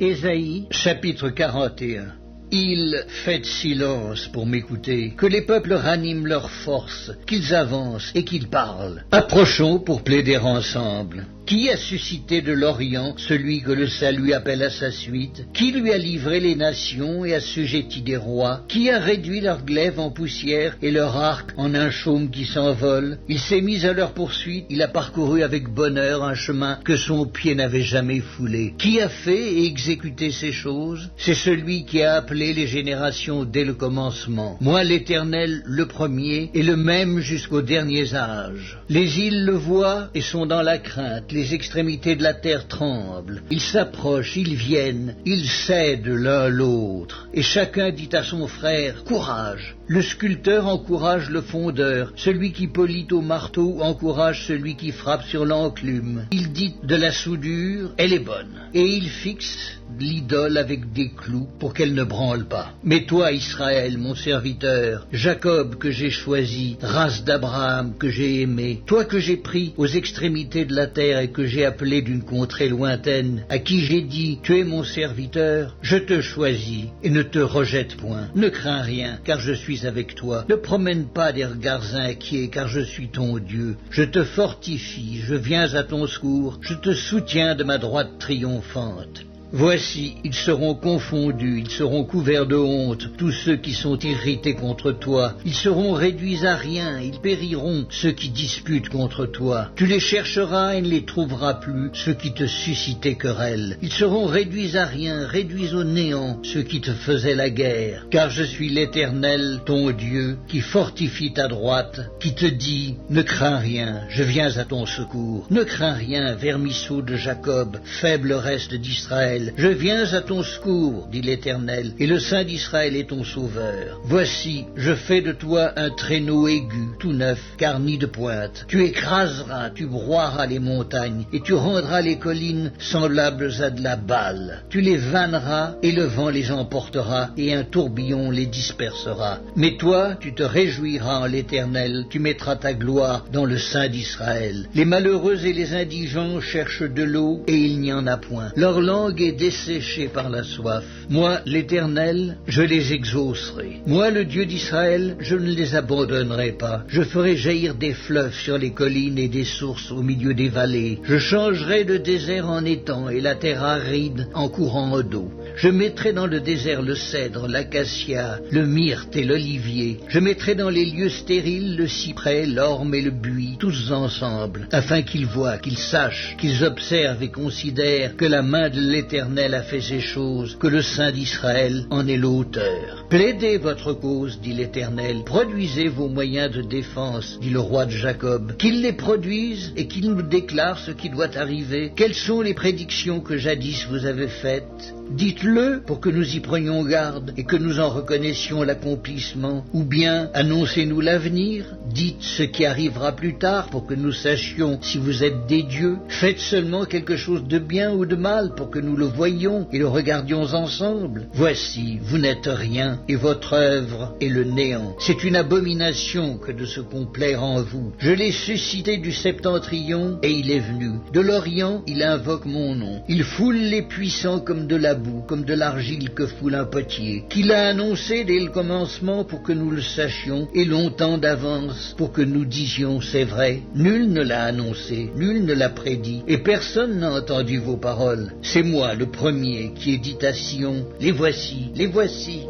Ésaïe, chapitre 41. Ils faites silence pour m'écouter, que les peuples raniment leur force, qu'ils avancent et qu'ils parlent. Approchons pour plaider ensemble. Qui a suscité de l'Orient celui que le salut appelle à sa suite? Qui lui a livré les nations et assujetti des rois? Qui a réduit leur glaive en poussière et leur arc en un chaume qui s'envole? Il s'est mis à leur poursuite, il a parcouru avec bonheur un chemin que son pied n'avait jamais foulé. Qui a fait et exécuté ces choses? C'est celui qui a appelé les générations dès le commencement. Moi, l'Éternel, le premier, et le même jusqu'aux derniers âges. Les îles le voient et sont dans la crainte. Les extrémités de la terre tremblent. Ils s'approchent, ils viennent, ils cèdent l'un l'autre. Et chacun dit à son frère, courage. Le sculpteur encourage le fondeur. Celui qui polit au marteau encourage celui qui frappe sur l'enclume. Il dit de la soudure, elle est bonne. Et il fixe l'idole avec des clous pour qu'elle ne branle pas. Mais toi, Israël, mon serviteur, Jacob que j'ai choisi, race d'Abraham que j'ai aimé, toi que j'ai pris aux extrémités de la terre et que j'ai appelé d'une contrée lointaine, à qui j'ai dit, tu es mon serviteur, je te choisis et ne te rejette point. Ne crains rien, car je suis avec toi. Ne promène pas des regards inquiets, car je suis ton Dieu. Je te fortifie, je viens à ton secours, je te soutiens de ma droite triomphante. Voici, ils seront confondus, ils seront couverts de honte, tous ceux qui sont irrités contre toi. Ils seront réduits à rien, ils périront, ceux qui disputent contre toi. Tu les chercheras et ne les trouveras plus, ceux qui te suscitaient querelle. Ils seront réduits à rien, réduits au néant, ceux qui te faisaient la guerre. Car je suis l'Éternel, ton Dieu, qui fortifie ta droite, qui te dit, ne crains rien, je viens à ton secours. Ne crains rien, vermisseau de Jacob, faible reste d'Israël. Je viens à ton secours, dit l'Éternel, et le Saint d'Israël est ton sauveur. Voici, je fais de toi un traîneau aigu, tout neuf, garni de pointes. Tu écraseras, tu broieras les montagnes, et tu rendras les collines semblables à de la balle. Tu les vanneras, et le vent les emportera, et un tourbillon les dispersera. Mais toi, tu te réjouiras en l'Éternel, tu mettras ta gloire dans le Saint d'Israël. Les malheureux et les indigents cherchent de l'eau, et il n'y en a point. Leur langue est desséchés par la soif. Moi, l'Éternel, je les exaucerai. Moi, le Dieu d'Israël, je ne les abandonnerai pas. Je ferai jaillir des fleuves sur les collines et des sources au milieu des vallées. Je changerai le désert en étang et la terre aride en courant d'eau. Je mettrai dans le désert le cèdre, l'acacia, le myrte et l'olivier. Je mettrai dans les lieux stériles le cyprès, l'orme et le buis, tous ensemble, afin qu'ils voient, qu'ils sachent, qu'ils observent et considèrent que la main de l'Éternel a fait ces choses, que le Saint d'Israël en est l'auteur. Plaidez votre cause, dit l'Éternel, produisez vos moyens de défense, dit le roi de Jacob, qu'il les produise et qu'il nous déclare ce qui doit arriver. Quelles sont les prédictions que jadis vous avez faites? Dites-le pour que nous y prenions garde et que nous en reconnaissions l'accomplissement. Ou bien annoncez-nous l'avenir, dites ce qui arrivera plus tard pour que nous sachions si vous êtes des dieux. Faites seulement quelque chose de bien ou de mal pour que nous le voyions et le regardions ensemble. Voici, vous n'êtes rien et votre œuvre est le néant. C'est une abomination que de se complaire en vous. Je l'ai suscité du septentrion et il est venu. De l'Orient, il invoque mon nom. Il foule les puissants comme de la boue, comme de l'argile que foule un potier, qu'il a annoncé dès le commencement pour que nous le sachions, et longtemps d'avance pour que nous disions c'est vrai. Nul ne l'a annoncé, nul ne l'a prédit, et personne n'a entendu vos paroles. C'est moi, le premier, qui ai dit à Sion, les voici,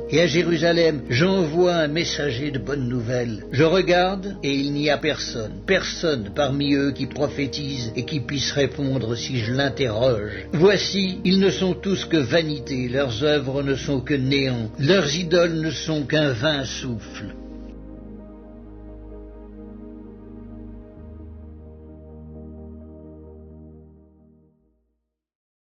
et à Jérusalem, j'envoie un messager de bonnes nouvelles. Je regarde, et il n'y a personne parmi eux qui prophétise et qui puisse répondre si je l'interroge. Voici, ils ne sont tous que vanité, leurs œuvres ne sont que néant, leurs idoles ne sont qu'un vain souffle.